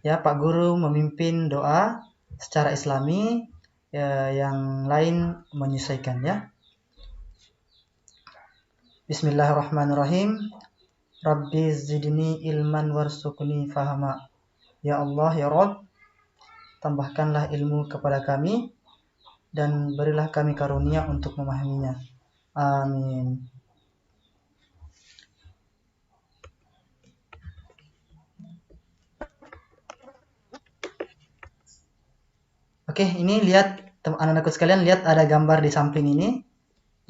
Ya, Pak Guru memimpin doa secara Islami, ya, yang lain menyesuaikan ya. Bismillahirrahmanirrahim. Rabbi zidni ilman warzuqni fahama. Ya Allah, ya Rabb, tambahkanlah ilmu kepada kami dan berilah kami karunia untuk memahaminya. Amin. Oke, ini lihat anak-anakku sekalian, lihat ada gambar di samping ini.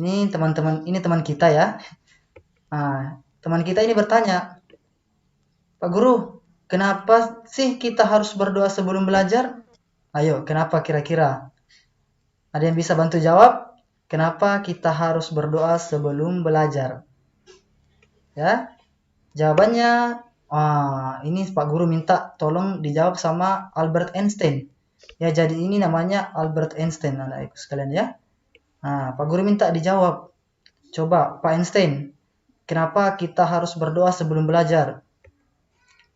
Ini teman-teman, ini teman kita ya. Nah, teman kita ini bertanya, Pak Guru, kenapa sih kita harus berdoa sebelum belajar? Ayo, kenapa kira-kira? Ada yang bisa bantu jawab? Kenapa kita harus berdoa sebelum belajar? Ya, jawabannya, ini Pak Guru minta tolong dijawab sama Albert Einstein. Ya, jadi ini namanya Albert Einstein, anak-anakku sekalian ya. Nah, Pak Guru minta dijawab. Coba, Pak Einstein, kenapa kita harus berdoa sebelum belajar?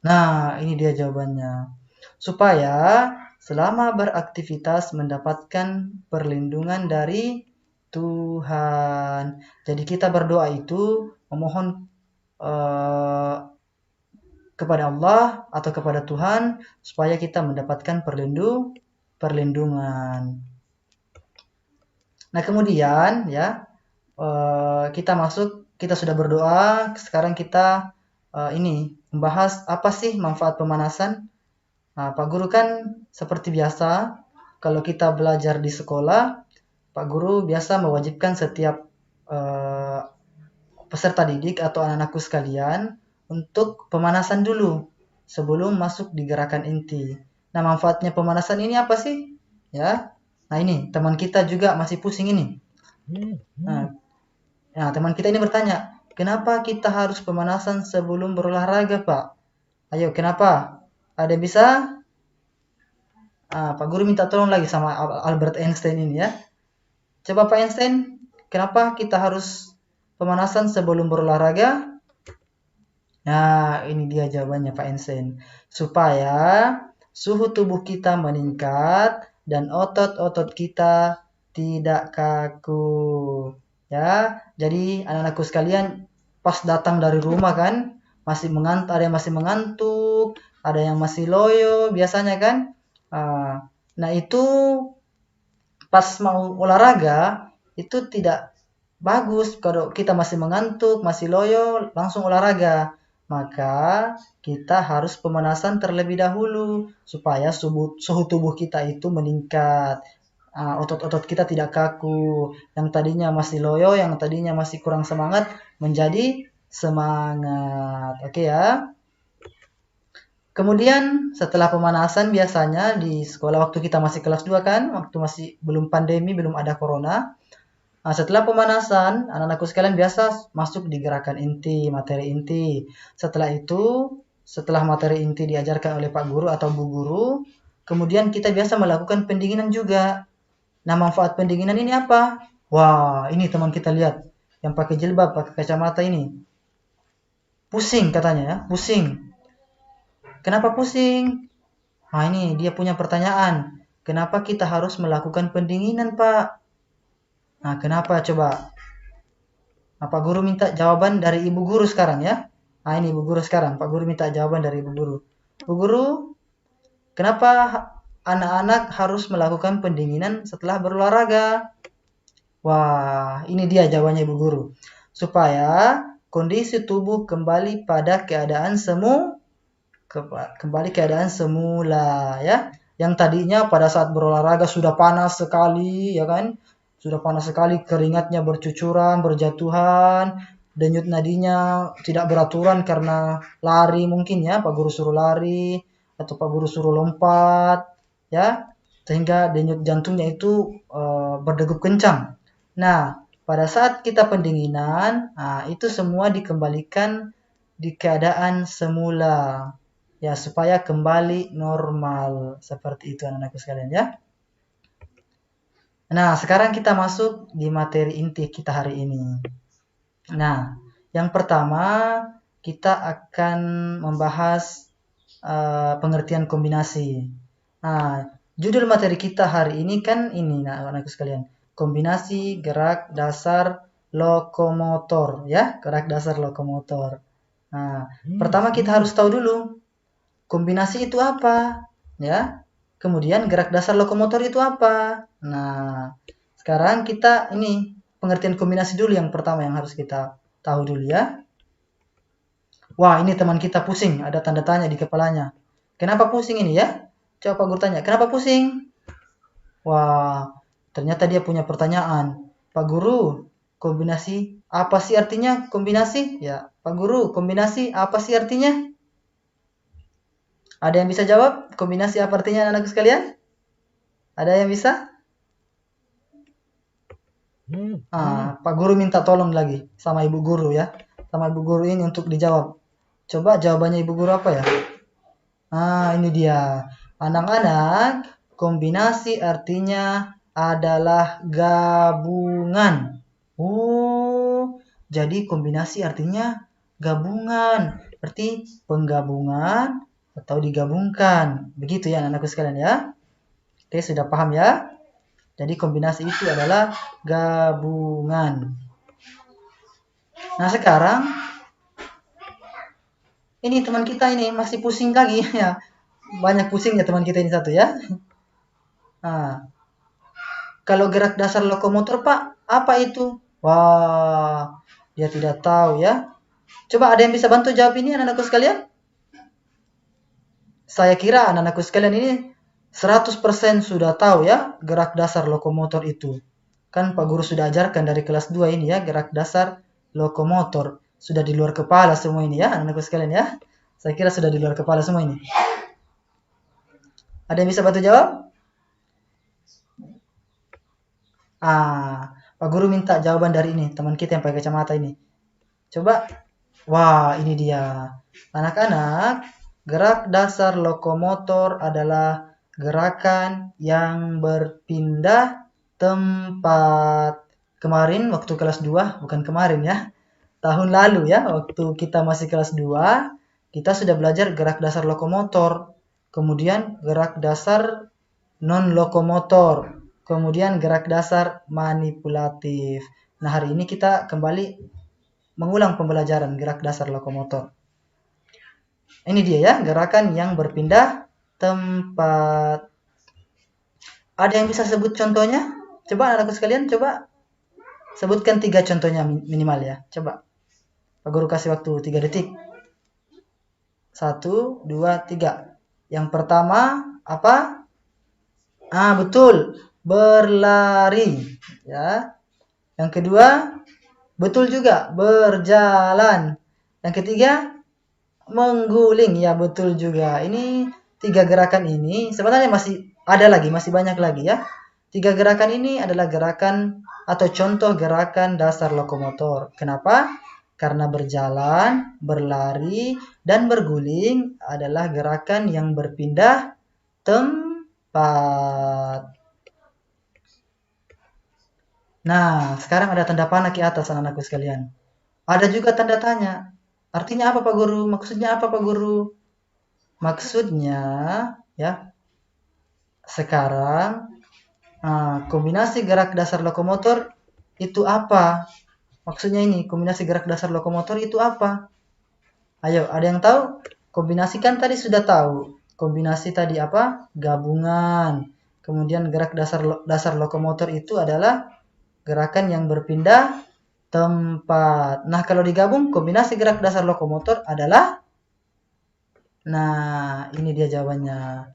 Nah, ini dia jawabannya. Supaya selama beraktivitas mendapatkan perlindungan dari Tuhan. Jadi kita berdoa itu memohon kepada Allah atau kepada Tuhan supaya kita mendapatkan perlindungan. Nah, kemudian ya kita sudah berdoa, sekarang kita ini membahas apa sih manfaat pemanasan. Nah, Pak Guru kan seperti biasa, kalau kita belajar di sekolah, Pak Guru biasa mewajibkan setiap peserta didik atau anak-anakku sekalian untuk pemanasan dulu sebelum masuk di gerakan inti. Nah, manfaatnya pemanasan ini apa sih? Ya. Nah, ini teman kita juga masih pusing ini. Nah, teman kita ini bertanya, kenapa kita harus pemanasan sebelum berolahraga, Pak? Ayo, kenapa? Ada bisa? Pak Guru minta tolong lagi sama Albert Einstein ini ya. Coba Pak Einstein, kenapa kita harus pemanasan sebelum berolahraga? Nah, ini dia jawabannya Pak Einstein. Supaya suhu tubuh kita meningkat dan otot-otot kita tidak kaku. Ya, jadi anak-anakku sekalian pas datang dari rumah kan, masih mengantuk, ada yang masih mengantuk, ada yang masih loyo biasanya kan. Nah, itu pas mau olahraga itu tidak bagus kalau kita masih mengantuk, masih loyo, langsung olahraga. Maka kita harus pemanasan terlebih dahulu supaya suhu tubuh kita itu meningkat. Otot-otot kita tidak kaku. Yang tadinya masih loyo, yang tadinya masih kurang semangat menjadi semangat. Oke ya. Kemudian setelah pemanasan biasanya di sekolah waktu kita masih kelas 2 kan, waktu masih belum pandemi, belum ada corona. Nah, setelah pemanasan, anak-anakku sekalian biasa masuk di gerakan inti, materi inti. Setelah itu, setelah materi inti diajarkan oleh Pak Guru atau Bu Guru, kemudian kita biasa melakukan pendinginan juga. Nah, manfaat pendinginan ini apa? Wah, ini teman kita lihat, yang pakai jilbab, pakai kacamata ini. Pusing katanya ya, pusing. Kenapa pusing? Nah, ini dia punya pertanyaan. Kenapa kita harus melakukan pendinginan, Pak? Nah, kenapa coba? Pak Guru minta jawaban dari Ibu Guru sekarang ya. Nah, ini Ibu Guru sekarang. Pak Guru minta jawaban dari Ibu Guru. Bu Guru, kenapa anak-anak harus melakukan pendinginan setelah berolahraga? Wah, ini dia jawabannya Ibu Guru. Supaya kondisi tubuh kembali pada keadaan semula ya. Yang tadinya pada saat berolahraga sudah panas sekali ya kan? Sudah panas sekali, keringatnya bercucuran, berjatuhan, denyut nadinya tidak beraturan karena lari mungkin ya, Pak Guru suruh lari atau Pak Guru suruh lompat ya, sehingga denyut jantungnya itu berdegup kencang. Nah, pada saat kita pendinginan, itu semua dikembalikan di keadaan semula. Ya, supaya kembali normal. Seperti itu anak-anakku sekalian ya. Nah, sekarang kita masuk di materi inti kita hari ini. Nah, yang pertama kita akan membahas pengertian kombinasi. Nah, judul materi kita hari ini kan ini, nah anakku sekalian, kombinasi gerak dasar lokomotor, ya, gerak dasar lokomotor. Nah, pertama kita harus tahu dulu kombinasi itu apa, ya. Kemudian gerak dasar lokomotor itu apa. Nah, sekarang kita ini pengertian kombinasi dulu yang pertama yang harus kita tahu dulu ya. Wah, ini teman kita pusing, ada tanda tanya di kepalanya. Kenapa pusing ini ya? Coba Pak Guru tanya, kenapa pusing? Wah, ternyata dia punya pertanyaan. Pak Guru, kombinasi apa sih artinya kombinasi? Ya, Pak Guru, kombinasi apa sih artinya? Ada yang bisa jawab? Kombinasi apa artinya anak-anak sekalian? Ada yang bisa? Pak Guru minta tolong lagi sama Ibu Guru ya. Sama Ibu Guru ini untuk dijawab. Coba jawabannya Ibu Guru apa ya? Ini dia. Anak-anak, kombinasi artinya adalah gabungan. Oh, jadi kombinasi artinya gabungan. Berarti penggabungan atau digabungkan. Begitu ya anak-anakku sekalian ya. Oke, sudah paham ya? Jadi kombinasi itu adalah gabungan. Nah, sekarang ini teman kita ini masih pusing lagi ya. Banyak pusingnya teman kita ini satu ya. Nah, kalau gerak dasar lokomotor Pak, apa itu? Wah, dia tidak tahu ya. Coba ada yang bisa bantu jawab ini anak-anakku sekalian? Saya kira anak-anakku sekalian ini 100% sudah tahu ya gerak dasar lokomotor itu. Kan Pak Guru sudah ajarkan dari kelas 2 ini ya, gerak dasar lokomotor. Sudah di luar kepala semua ini ya anak-anakku sekalian ya. Saya kira sudah di luar kepala semua ini. Ada yang bisa bantu jawab? Pak Guru minta jawaban dari ini, teman kita yang pakai kacamata ini. Coba. Wah, ini dia. Anak-anak, gerak dasar lokomotor adalah gerakan yang berpindah tempat. Kemarin waktu kelas 2, bukan kemarin ya. Tahun lalu ya, waktu kita masih kelas 2, kita sudah belajar gerak dasar lokomotor. Kemudian gerak dasar non-lokomotor. Kemudian gerak dasar manipulatif. Nah, hari ini kita kembali mengulang pembelajaran gerak dasar lokomotor. Ini dia ya, gerakan yang berpindah tempat. Ada yang bisa sebut contohnya? Coba anak-anakku sekalian, coba sebutkan 3 contohnya minimal ya. Coba. Pak Guru kasih waktu 3 detik. 1, 2, 3. Yang pertama, apa? Betul. Berlari. Ya. Yang kedua, betul juga. Berjalan. Yang ketiga, mengguling. Ya, betul juga. Ini 3 gerakan ini sebenarnya masih ada lagi, masih banyak lagi ya. 3 gerakan ini adalah gerakan atau contoh gerakan dasar lokomotor. Kenapa? Karena berjalan, berlari, dan berguling adalah gerakan yang berpindah tempat. Nah, sekarang ada tanda panah di atas anak-anakku sekalian. Ada juga tanda tanya. Artinya apa Pak Guru? Maksudnya apa Pak Guru? Maksudnya ya, sekarang kombinasi gerak dasar lokomotor itu apa? Maksudnya ini, kombinasi gerak dasar lokomotor itu apa? Ayo, ada yang tahu? Kombinasi kan tadi sudah tahu. Kombinasi tadi apa? Gabungan. Kemudian gerak dasar lokomotor itu adalah gerakan yang berpindah tempat. Nah, kalau digabung, kombinasi gerak dasar lokomotor adalah, nah, ini dia jawabannya.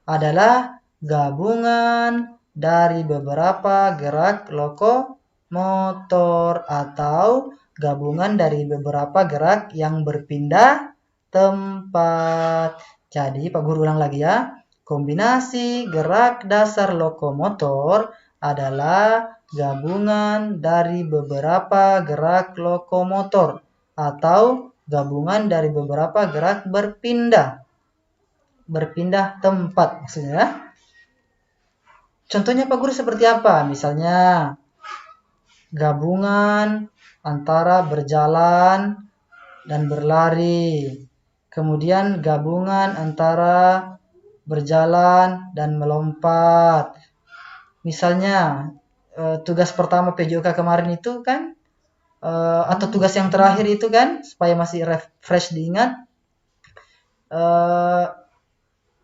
Adalah gabungan dari beberapa gerak lokomotor atau gabungan dari beberapa gerak yang berpindah tempat. Jadi, Pak Guru ulang lagi ya. Kombinasi gerak dasar lokomotor adalah gabungan dari beberapa gerak lokomotor atau gabungan dari beberapa gerak berpindah tempat maksudnya. Contohnya Pak Guru seperti apa? Misalnya gabungan antara berjalan dan berlari. Kemudian gabungan antara berjalan dan melompat. Misalnya tugas pertama PJOK kemarin itu kan, atau tugas yang terakhir itu kan, supaya masih fresh diingat,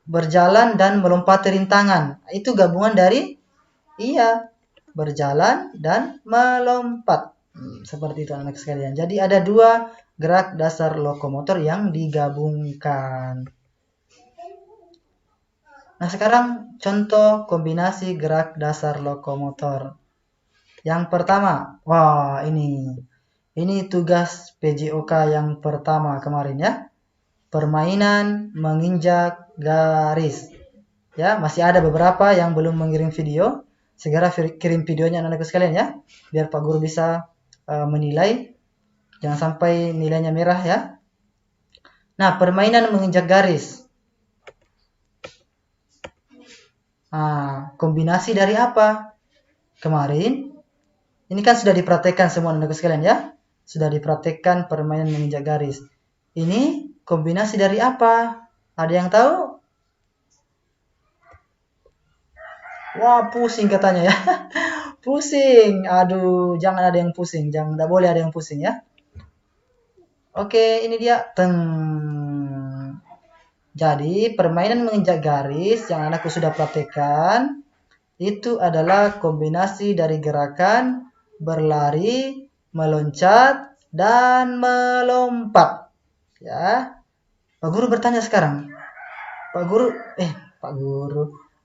berjalan dan melompati rintangan. Itu gabungan dari berjalan dan melompat. Seperti itu anak sekalian. Jadi ada dua gerak dasar lokomotor yang digabungkan. Nah, sekarang contoh kombinasi gerak dasar lokomotor. Yang pertama, wah ini tugas PJOK yang pertama kemarin ya. Permainan menginjak garis. Ya, masih ada beberapa yang belum mengirim video. Segera kirim videonya anak-anakku sekalian ya, biar Pak Guru bisa menilai. Jangan sampai nilainya merah ya. Nah, permainan menginjak garis. Kombinasi dari apa? Kemarin, ini kan sudah dipraktekkan semua anak-anakku sekalian ya. Sudah dipraktekkan permainan menginjak garis. Ini kombinasi dari apa? Ada yang tahu? Wah, pusing katanya ya. Pusing. Aduh, jangan ada yang pusing. Tidak boleh ada yang pusing ya. Oke, ini dia. Jadi, permainan menginjak garis yang anakku sudah praktekkan itu adalah kombinasi dari gerakan berlari, meloncat, dan melompat. Ya. Pak Guru bertanya sekarang. Pak Guru,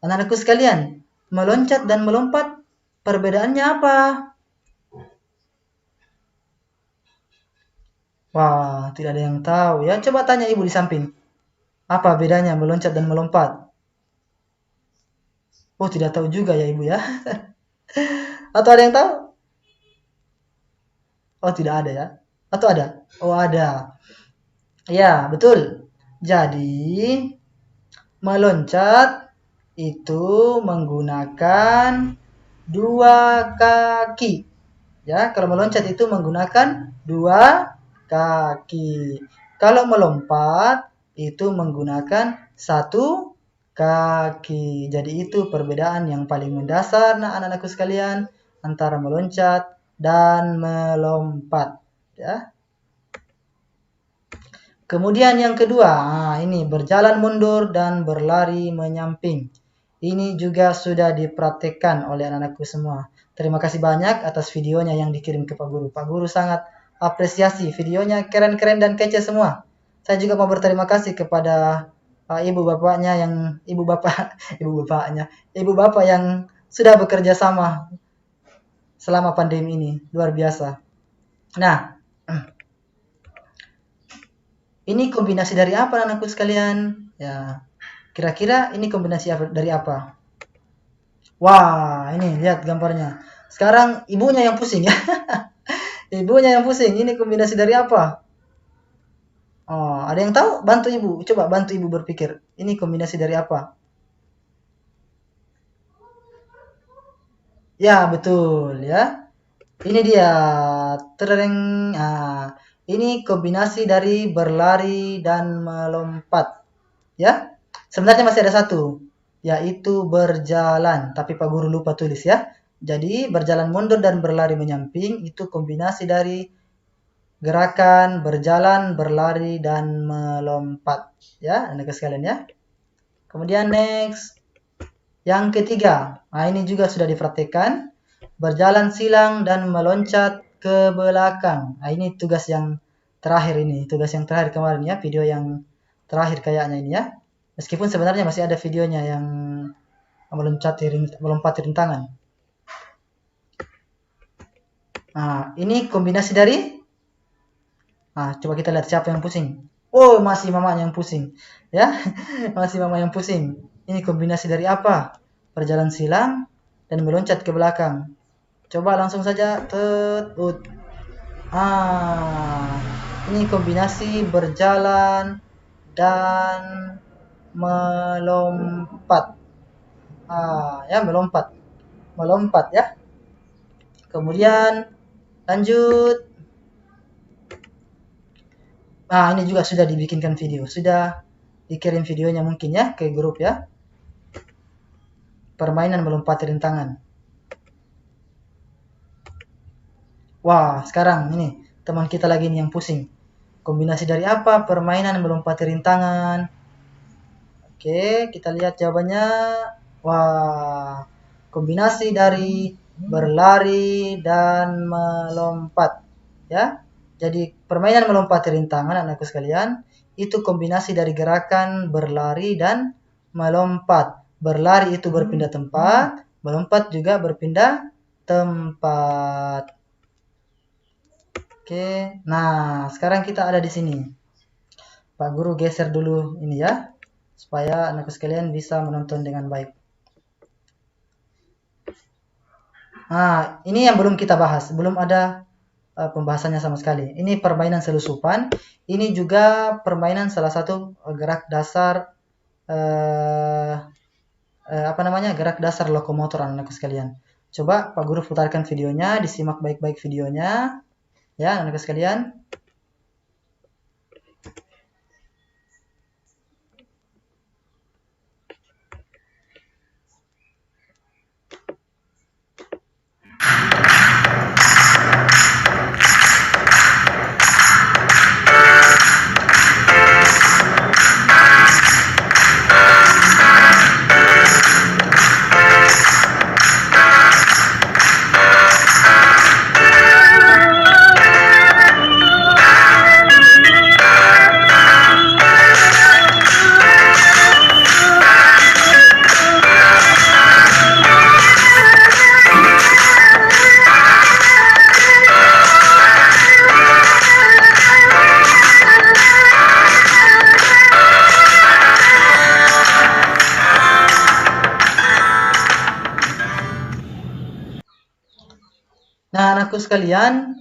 anak-anakku sekalian, meloncat dan melompat perbedaannya apa? Wah, tidak ada yang tahu ya. Coba tanya ibu di samping. Apa bedanya meloncat dan melompat? Oh, tidak tahu juga ya ibu ya. Atau ada yang tahu? Oh, tidak ada ya. Atau ada? Oh, ada. Ya, betul. Jadi, meloncat itu menggunakan dua kaki. Ya, kalau meloncat itu menggunakan dua kaki. Kalau melompat itu menggunakan satu kaki. Jadi itu perbedaan yang paling mendasar anak-anakku sekalian antara meloncat dan melompat, ya. Kemudian yang kedua, ini berjalan mundur dan berlari menyamping. Ini juga sudah dipraktekkan oleh anak-anakku semua. Terima kasih banyak atas videonya yang dikirim ke Pak Guru. Pak Guru sangat apresiasi, videonya keren-keren dan kece semua. Saya juga mau berterima kasih kepada ibu bapak yang sudah bekerja sama selama pandemi ini. Luar biasa. Nah, ini kombinasi dari apa anakku sekalian? Ya, kira-kira ini kombinasi dari apa? Wah, ini lihat gambarnya. Sekarang ibunya yang pusing ya. Ibunya yang pusing. Ini kombinasi dari apa? Oh, ada yang tahu? Bantu ibu. Coba bantu ibu berpikir. Ini kombinasi dari apa? Ya, betul ya. Ini dia. Tereng. Nah, ini kombinasi dari berlari dan melompat. Ya. Sebenarnya masih ada satu, yaitu berjalan. Tapi Pak Guru lupa tulis ya. Jadi berjalan mundur dan berlari menyamping itu kombinasi dari gerakan berjalan, berlari, dan melompat. Ya, anak sekalian ya. Kemudian next. Yang ketiga. Nah, ini juga sudah dipraktekkan. Berjalan silang dan meloncat ke belakang. Nah, ini tugas yang terakhir ini. Tugas yang terakhir kemarin ya. Video yang terakhir kayaknya ini ya. Meskipun sebenarnya masih ada videonya yang melompati rintangan. Nah, ini kombinasi dari coba kita lihat siapa yang pusing. Oh, masih mamanya yang pusing. Ya, masih mama yang pusing. Ini kombinasi dari apa? Berjalan silang dan meloncat ke belakang. Coba langsung saja. Ini kombinasi berjalan dan melompat. Melompat ya. Kemudian lanjut. Ini juga sudah dibikinkan video, sudah dikirim videonya mungkin ya ke grup ya. Permainan melompati rintangan. Wah, sekarang ini teman kita lagi nih yang pusing. Kombinasi dari apa? Permainan melompati rintangan. Oke, kita lihat jawabannya. Wah, kombinasi dari berlari dan melompat. Ya, jadi permainan melompati rintangan, anakku sekalian, itu kombinasi dari gerakan berlari dan melompat. Berlari itu berpindah tempat, melompat juga berpindah tempat. Oke, nah sekarang kita ada di sini. Pak Guru geser dulu ini ya, supaya anakku sekalian bisa menonton dengan baik. Nah, ini yang belum kita bahas, belum ada pembahasannya sama sekali. Ini permainan selusupan. Ini juga permainan salah satu gerak dasar gerak dasar lokomotor anakku sekalian. Coba Pak Guru putarkan videonya, disimak baik-baik videonya. Ya, anakku sekalian. Nah, anakku sekalian,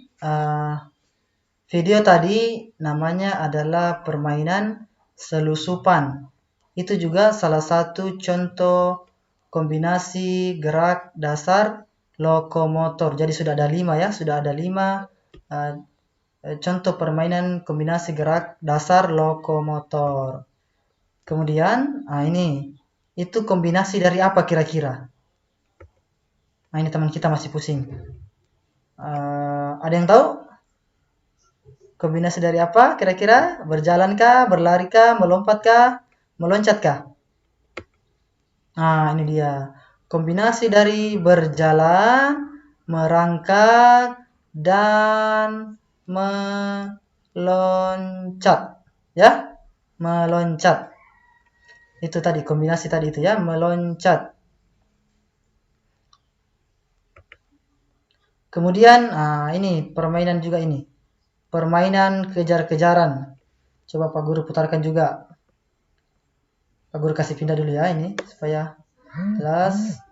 video tadi namanya adalah permainan selusupan. Itu juga salah satu contoh kombinasi gerak dasar lokomotor. Jadi sudah ada 5 ya, sudah ada 5 contoh permainan kombinasi gerak dasar lokomotor. Kemudian, ini itu kombinasi dari apa kira-kira? Nah, ini teman kita masih pusing. Ada yang tahu? Kombinasi dari apa kira-kira? Berjalankah, berlarikah, melompatkah, meloncatkah? Nah, ini dia. Kombinasi dari berjalan, merangkak, dan meloncat. Ya, meloncat. Itu tadi, kombinasi tadi itu ya, meloncat. Kemudian, ini permainan juga ini. Permainan kejar-kejaran. Coba Pak Guru putarkan juga. Pak Guru kasih pindah dulu ya ini, supaya jelas.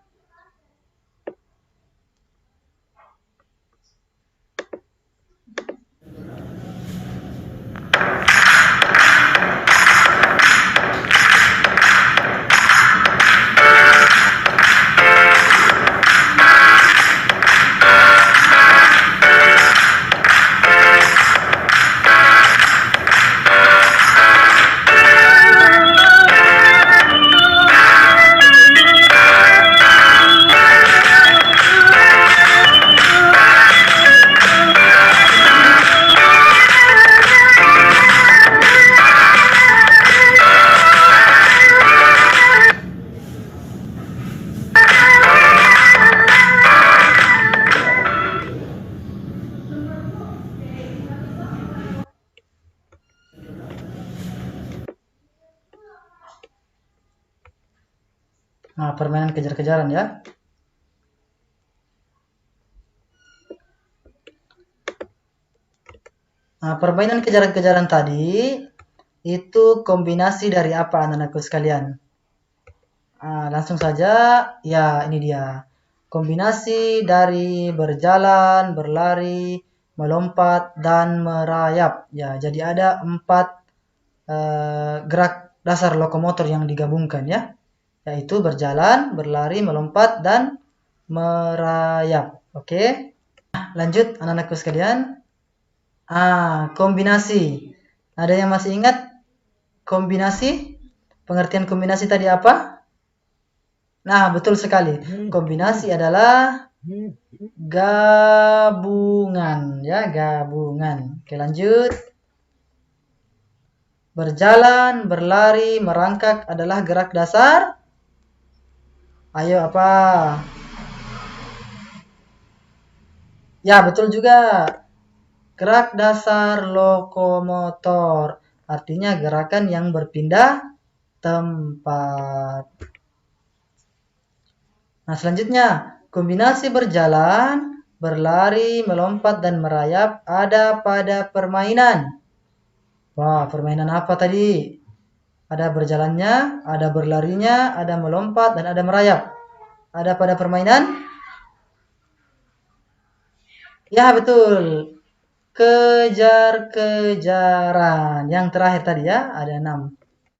Nah, permainan kejar-kejaran ya. Nah, permainan kejar-kejaran tadi itu kombinasi dari apa anak-anakku sekalian? Langsung saja, ya ini dia. Kombinasi dari berjalan, berlari, melompat, dan merayap. Ya, jadi ada 4 gerak dasar lokomotor yang digabungkan ya. Yaitu berjalan, berlari, melompat, dan merayap. Oke. Lanjut anak-anakku sekalian. Kombinasi. Ada yang masih ingat kombinasi? Pengertian kombinasi tadi apa? Nah, betul sekali. Kombinasi adalah gabungan, ya, gabungan. Oke, lanjut. Berjalan, berlari, merangkak adalah gerak dasar. Ayo, apa? Ya, betul juga. Gerak dasar lokomotor. Artinya gerakan yang berpindah tempat. Nah, selanjutnya, kombinasi berjalan, berlari, melompat, dan merayap ada pada permainan. Wah, permainan apa tadi? Ada berjalannya, ada berlarinya, ada melompat, dan ada merayap. Ada pada permainan? Ya, betul. Kejar-kejaran. Yang terakhir tadi ya, ada 6.